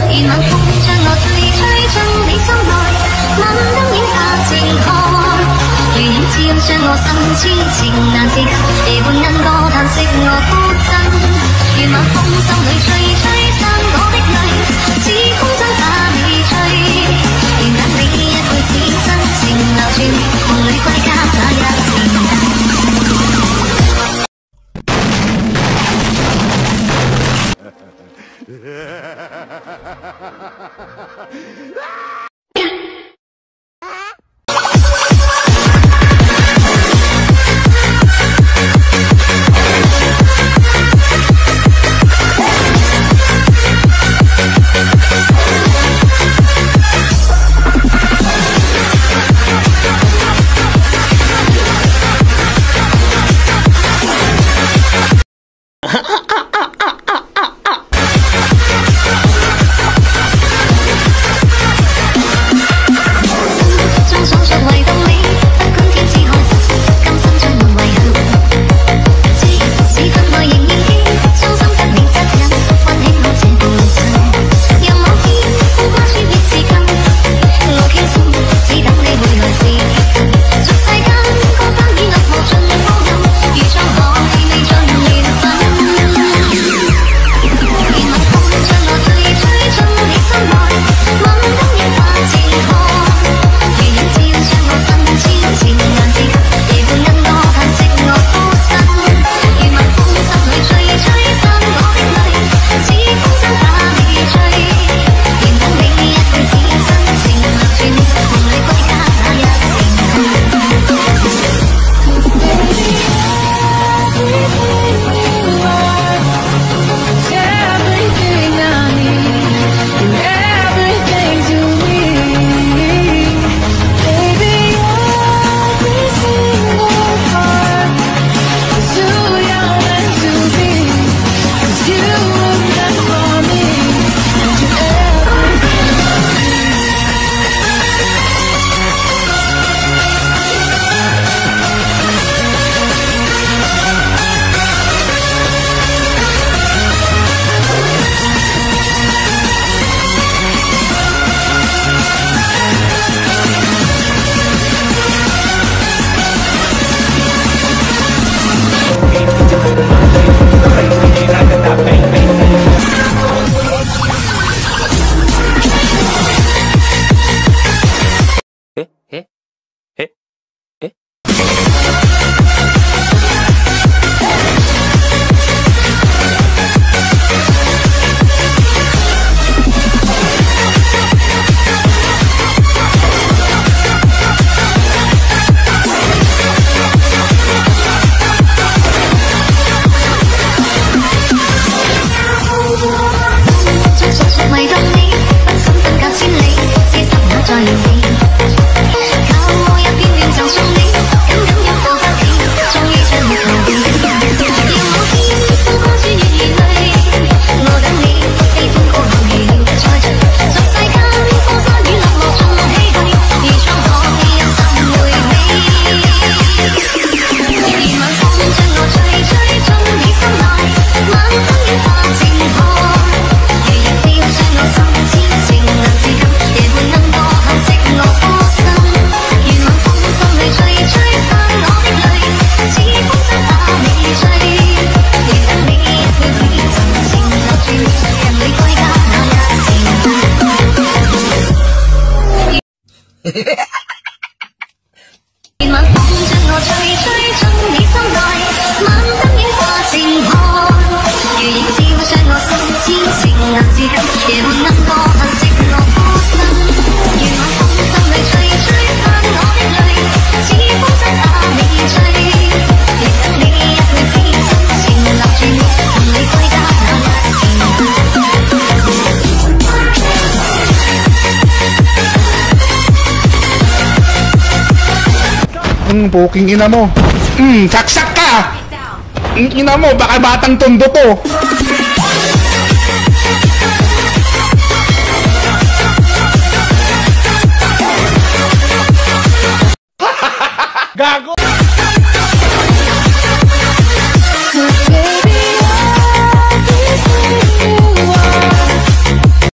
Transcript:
如晚風將我吹進你心內，晚燈映下靜看，如映照將我心痴情難自禁，夜半鶯歌嘆息我孤身。如晚風心裏吹散我的淚，似風箏把你吹，願等你一輩子真情流轉，夢裏歸家那一天。連晚風將我吹進你心內，晚燈映下靜看，如映照將我心痴情難自禁，夜半鶯歌嘆息我孤身。如晚風心裏吹散我的淚，似風箏把你吹，願等你一輩子真情流轉，同你歸家那一天。Puking ina mo. Saksak ka. Ina mo, baka batang tondo to.